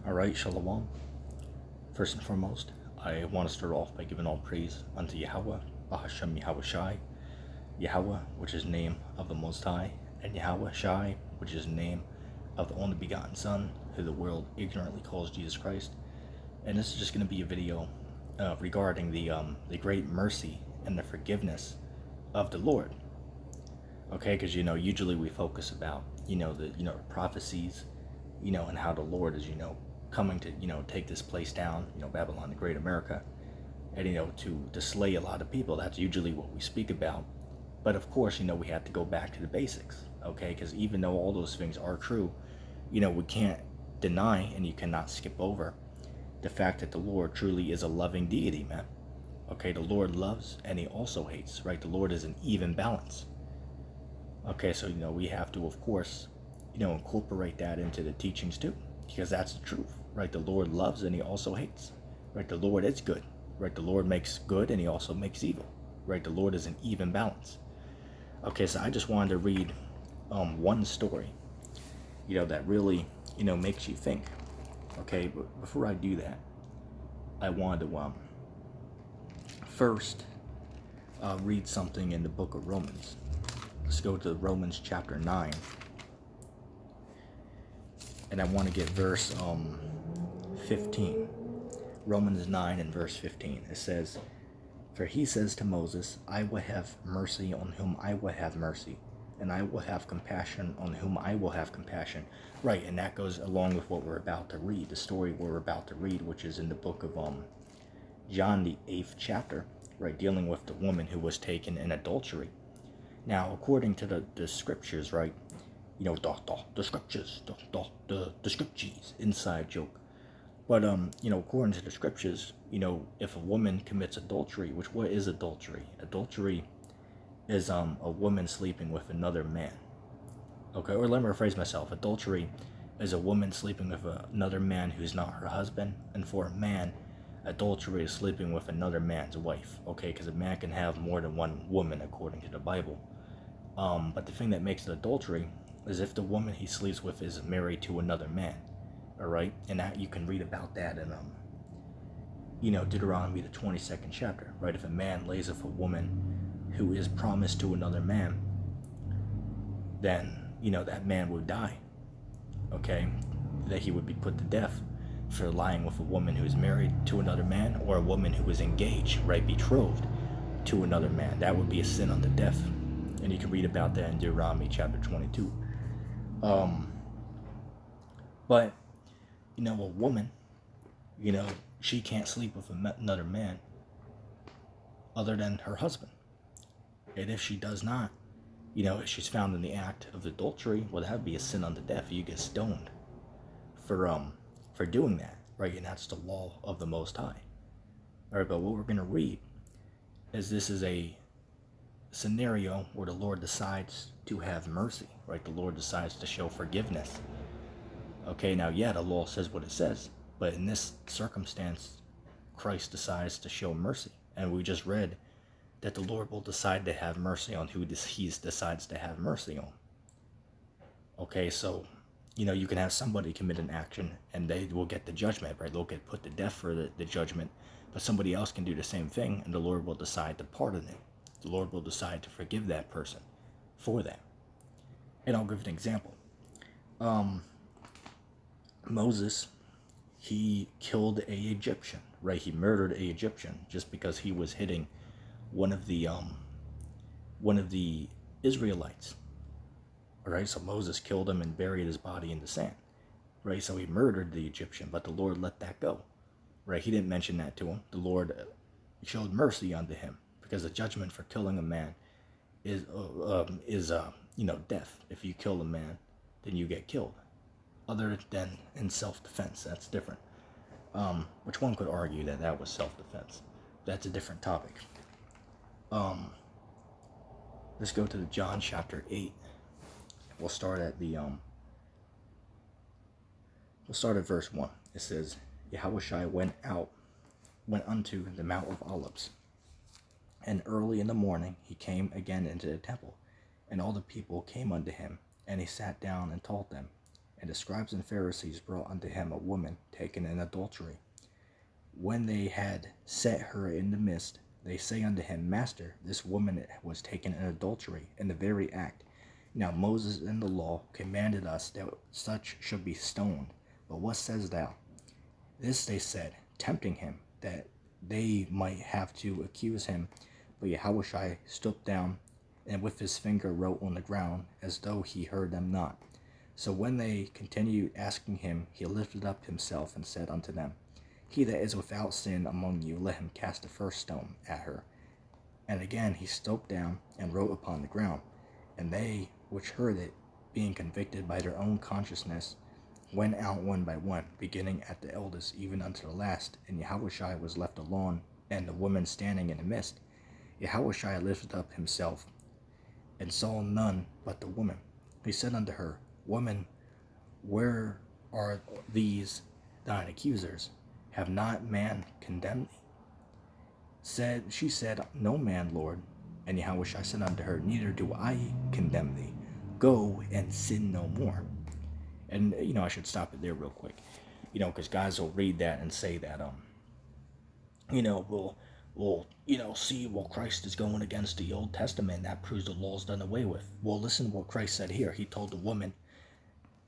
Alright, Shalom. First and foremost, I want to start off by giving all praise unto Yahweh, Bahashem Yahweh Shai, Yahweh, which is the name of the Most High, and Yahweh Shai, which is the name of the only begotten Son, who the world ignorantly calls Jesus Christ. And this is just going to be a video regarding the great mercy and the forgiveness of the Lord. Okay, because usually we focus about the prophecies, and how the Lord is coming to take this place down, Babylon the Great America, and to slay a lot of people. That's usually what we speak about. But of course, we have to go back to the basics, okay? Because even though all those things are true, we can't deny, and you cannot skip over the fact that the Lord truly is a loving deity, man. Okay, the Lord loves and he also hates, right? The Lord is an even balance. Okay, so we have to, of course, incorporate that into the teachings too, because that's the truth, right? The Lord loves and he also hates, right? The Lord is good, right? The Lord makes good and he also makes evil, right? The Lord is an even balance. Okay, so I just wanted to read one story, that really, makes you think. Okay, but before I do that, I wanted to first read something in the book of Romans. Let's go to Romans chapter 9. And I want to get verse 15. Romans 9 and verse 15. It says, "For he says to Moses, I will have mercy on whom I will have mercy, and I will have compassion on whom I will have compassion." Right, and that goes along with what we're about to read, the story we're about to read, which is in the book of John, the 8th chapter, right, dealing with the woman who was taken in adultery. Now, according to the scriptures, right, the scriptures, the scriptures, inside joke. But, according to the scriptures, if a woman commits adultery, which what is adultery? Adultery is a woman sleeping with another man. Okay, or let me rephrase myself. Adultery is a woman sleeping with another man who's not her husband. And for a man, adultery is sleeping with another man's wife. Okay, because a man can have more than one woman according to the Bible. But the thing that makes it adultery is if the woman he sleeps with is married to another man. Alright? And that you can read about that in Deuteronomy the 22nd chapter. Right? If a man lays with a woman who is promised to another man, then that man would die. Okay? That he would be put to death for lying with a woman who is married to another man, or a woman who is engaged, right, betrothed to another man. That would be a sin unto death. And you can read about that in Deuteronomy chapter 22. But, a woman, she can't sleep with another man other than her husband. And if she does not, if she's found in the act of adultery, well, that would be a sin unto death. You get stoned for doing that, right? And that's the law of the Most High. All right, but what we're going to read is this is a scenario where the Lord decides to have mercy, right? The Lord decides to show forgiveness. Okay, now, yeah, the law says what it says, but in this circumstance, Christ decides to show mercy. And we just read that the Lord will decide to have mercy on who he decides to have mercy on. Okay, so, you can have somebody commit an action and they will get the judgment, right? They'll get put to death for the judgment, but somebody else can do the same thing and the Lord will decide to pardon it. The Lord will decide to forgive that person for that. And I'll give an example. Moses, he killed a Egyptian, right? He murdered a Egyptian just because he was hitting one of the Israelites. All right, so Moses killed him and buried his body in the sand. Right, so he murdered the Egyptian, but the Lord let that go. Right, he didn't mention that to him. The Lord showed mercy unto him, because the judgment for killing a man is death. If you kill a man, then you get killed. Other than in self-defense, that's different. Which one could argue that was self-defense. That's a different topic. Let's go to John chapter 8. We'll start at verse 1. It says, Yahushua went unto the Mount of Olives. And early in the morning he came again into the temple, and all the people came unto him, and he sat down and taught them. And the scribes and Pharisees brought unto him a woman taken in adultery. When they had set her in the midst, they say unto him, Master, this woman was taken in adultery in the very act. Now Moses in the law commanded us that such should be stoned. But what says thou? This they said, tempting him, that they might have to accuse him. But Yahushua stooped down, and with his finger wrote on the ground, as though he heard them not. So when they continued asking him, he lifted up himself and said unto them, He that is without sin among you, let him cast the first stone at her. And again he stooped down and wrote upon the ground. And they which heard it, being convicted by their own consciousness, went out one by one, beginning at the eldest even unto the last. And Yahushua was left alone, and the woman standing in the midst. Yahushua lifted up himself, and saw none but the woman. He said unto her, Woman, where are these thine accusers? Have not man condemned thee? She said, No man, Lord. And Yahushua said unto her, Neither do I condemn thee. Go and sin no more. And, I should stop it there real quick. Because guys will read that and say that, see, Christ is going against the Old Testament. That proves the law's done away with. Well, listen to what Christ said here. He told the woman,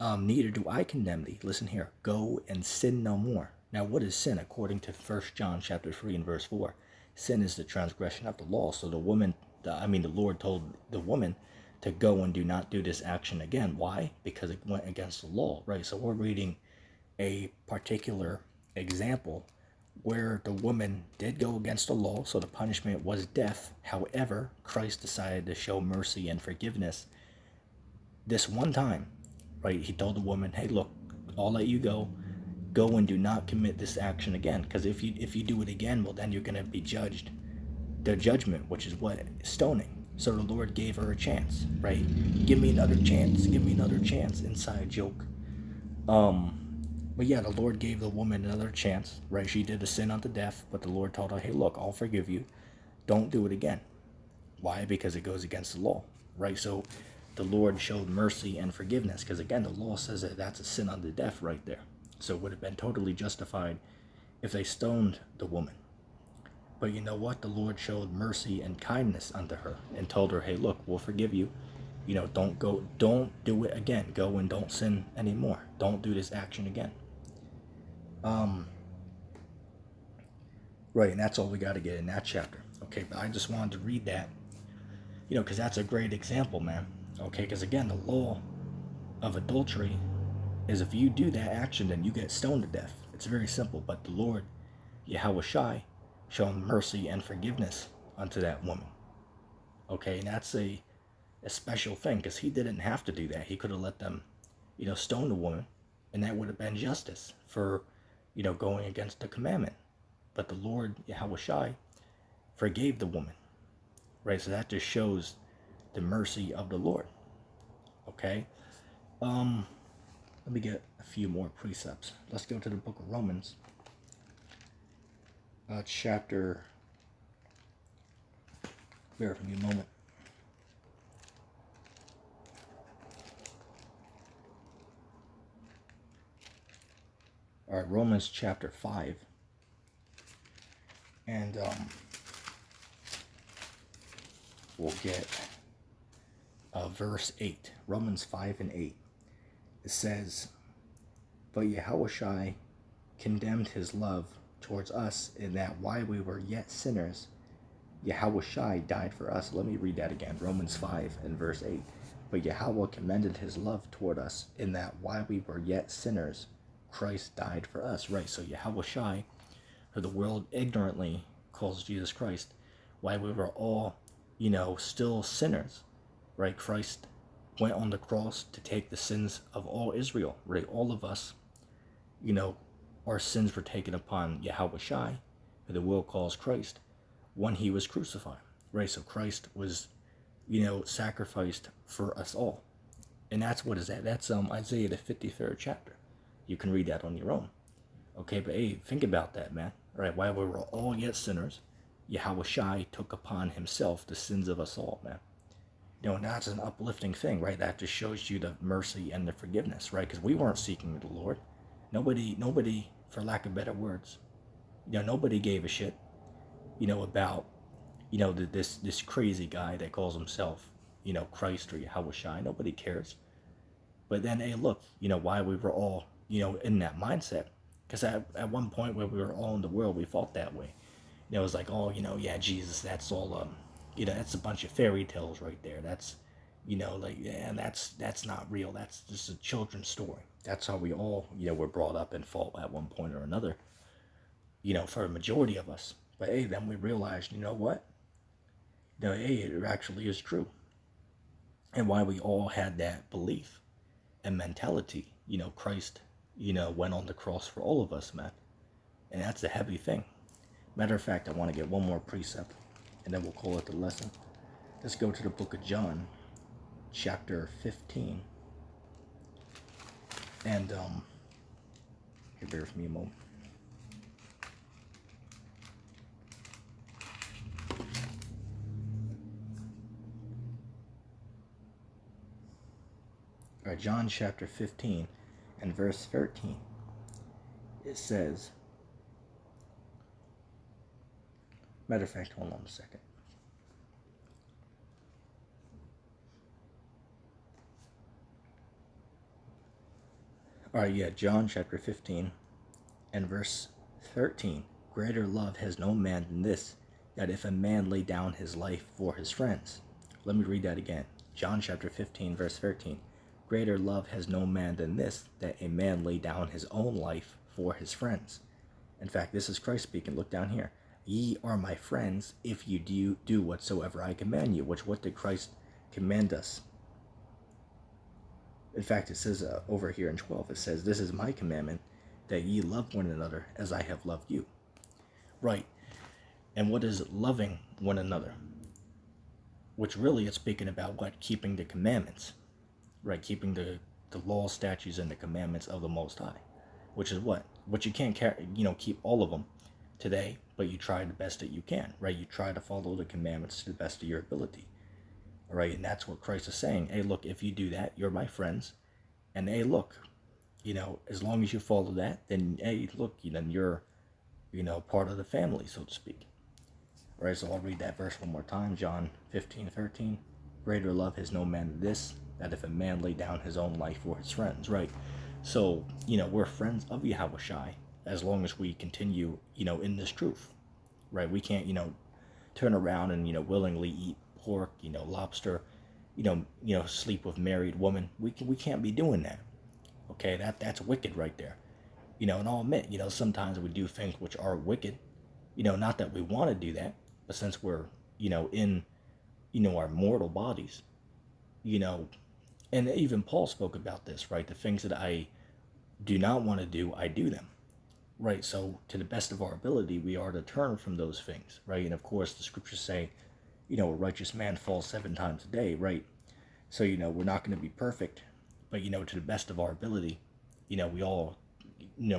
neither do I condemn thee. Listen here. Go and sin no more. Now, what is sin? According to 1 John chapter 3 and verse 4, sin is the transgression of the law. So the Lord told the woman to go and do not do this action again. Why? Because it went against the law, right? So we're reading a particular example where the woman did go against the law, so the punishment was death. However, Christ decided to show mercy and forgiveness this one time, right? He told the woman, hey, look, I'll let you go and do not commit this action again, because if you do it again, well, then you're going to be judged, the judgment, which is what? Stoning. So the Lord gave her a chance, right? Give me another chance, inside joke. But yeah, the Lord gave the woman another chance, right? She did a sin unto death, but the Lord told her, hey, look, I'll forgive you. Don't do it again. Why? Because it goes against the law, right? So the Lord showed mercy and forgiveness, because again, the law says that that's a sin unto death right there. So it would have been totally justified if they stoned the woman. But you know what? The Lord showed mercy and kindness unto her and told her, hey, look, we'll forgive you. Don't do it again. Go and don't sin anymore. Don't do this action again. Right, and that's all we got to get in that chapter. Okay, but I just wanted to read that, because that's a great example, man. Okay, because again, the law of adultery is if you do that action, then you get stoned to death. It's very simple. But the Lord, Yahushua, shown mercy and forgiveness unto that woman. Okay, and that's a special thing, because he didn't have to do that. He could have let them, stone the woman, and that would have been justice for, going against the commandment. But the Lord, Yahushua, forgave the woman, right? So that just shows the mercy of the Lord. Okay, let me get a few more precepts. Let's go to the book of Romans. Chapter, bear with me a moment. All right, Romans chapter 5. And we'll get verse 8. Romans 5 and 8. It says, But Yahushua condemned his love towards us, in that while we were yet sinners, Yahushua died for us. Let me read that again. Romans 5 and verse 8. But Yahweh commended his love toward us, in that while we were yet sinners, Christ died for us. Right, so Yahushua, who the world ignorantly calls Jesus Christ, while we were all, still sinners, right? Christ went on the cross to take the sins of all Israel, right? All of us, our sins were taken upon Yahushua, who the world calls Christ, when he was crucified, right? So Christ was, sacrificed for us all. And that's what is that? That's Isaiah the 53rd chapter. You can read that on your own. Okay, but hey, think about that, man. All right, while we were all yet sinners, Yahushua took upon himself the sins of us all, man. And that's an uplifting thing, right? That just shows you the mercy and the forgiveness, right? Because we weren't seeking the Lord. Nobody, for lack of better words, nobody gave a shit, about, this crazy guy that calls himself, Christ or Yahushua. Nobody cares. But then, hey, look, why we were all, in that mindset. Because at one point where we were all in the world, we felt that way. It was like, oh, yeah, Jesus, that's all, that's a bunch of fairy tales right there. That's, like, yeah, that's not real. That's just a children's story. That's how we all, were brought up and fought at one point or another, for a majority of us. But hey, then we realized, what? Hey, it actually is true. And why we all had that belief and mentality, Christ, went on the cross for all of us, man. And that's a heavy thing. Matter of fact, I want to get one more precept, and then we'll call it the lesson. Let's go to the book of John, chapter 15. And, here, bear with me a moment. All right, John chapter 15 and verse 13. It says, matter of fact, hold on a second. All right, yeah, John chapter 15 and verse 13. Greater love has no man than this, that if a man lay down his life for his friends. Let me read that again. John chapter 15, verse 13. Greater love has no man than this, that a man lay down his own life for his friends. In fact, this is Christ speaking. Look down here. Ye are my friends if you do whatsoever I command you. What did Christ command us? In fact, it says over here in 12, it says, this is my commandment, that ye love one another as I have loved you. Right. And what is loving one another? Which really is speaking about what? Keeping the commandments. Right, keeping the law, statutes, and the commandments of the Most High. Which is what? Which you can't keep all of them today, but you try the best that you can, right? You try to follow the commandments to the best of your ability. All right, and that's what Christ is saying. Hey, look, if you do that, you're my friends. And hey, look, as long as you follow that, then hey, look, then you're, part of the family, so to speak. All right, so I'll read that verse one more time. John 15:13. Greater love has no man than this, that if a man lay down his own life for his friends, right? So, we're friends of Yahushua as long as we continue, in this truth, right? We can't, turn around and, willingly eat pork, lobster, sleep with married women. We can't be doing that. Okay, that's wicked right there. And I'll admit, sometimes we do things which are wicked, not that we want to do that, but since we're, in, our mortal bodies, and even Paul spoke about this, right? The things that I do not want to do, I do them, right? So to the best of our ability, we are to turn from those things, right? And of course, the scriptures say, a righteous man falls 7 times a day, right? So, we're not going to be perfect, but, to the best of our ability, we all,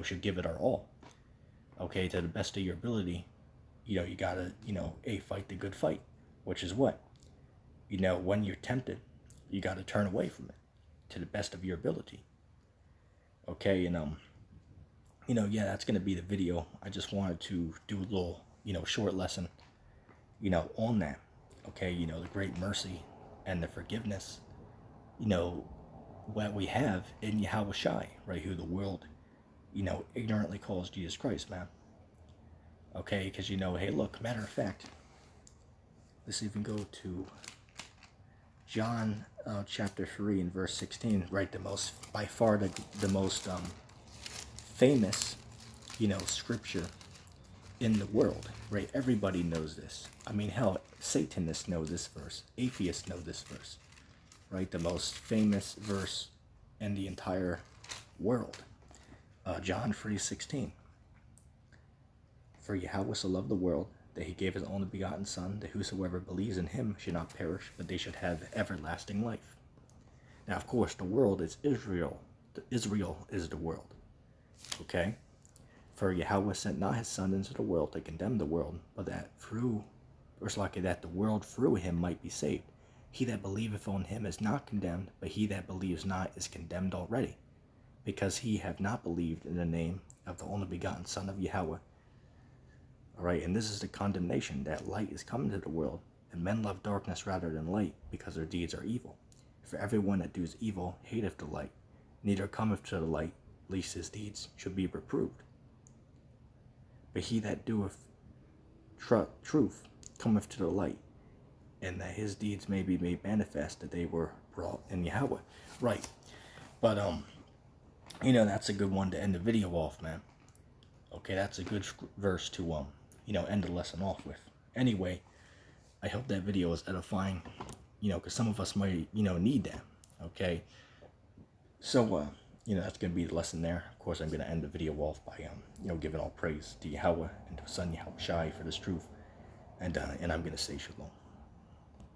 should give it our all, okay? To the best of your ability, you got to, fight the good fight, which is what? When you're tempted, you got to turn away from it to the best of your ability. Okay, and yeah, that's going to be the video. I just wanted to do a little, short lesson, on that. Okay, the great mercy and the forgiveness, what we have in Yahushua, right? Who the world, ignorantly calls Jesus Christ, man. Okay, because, hey, look, matter of fact, let's even go to John chapter 3 and verse 16, right? By far the most famous, scripture in the world, right? Everybody knows this. I mean, hell, Satanists know this verse. Atheists know this verse, right? The most famous verse in the entire world. John 3:16. For Yahweh so loved the world, that he gave his only begotten Son, that whosoever believes in him should not perish, but they should have everlasting life. Now, of course, the world is Israel. Israel is the world. Okay? For Yahweh sent not his Son into the world to condemn the world, but that the world through him might be saved. He that believeth on him is not condemned, but he that believes not is condemned already, because he have not believed in the name of the only begotten Son of Yahweh. All right, and this is the condemnation, that light is coming to the world, and men love darkness rather than light, because their deeds are evil. For everyone that doeth evil hateth the light, neither cometh to the light, lest his deeds should be reproved. But he that doeth truth cometh to the light, and that his deeds may be made manifest that they were wrought in Yahweh. Right. But that's a good one to end the video off, man. Okay, that's a good verse to end the lesson off with. Anyway, I hope that video is edifying, because some of us might, need that. Okay. So that's going to be the lesson there. Of course, I'm going to end the video off by giving all praise to Yahweh and to Son Yahweh Shai for this truth. And I'm going to say shalom.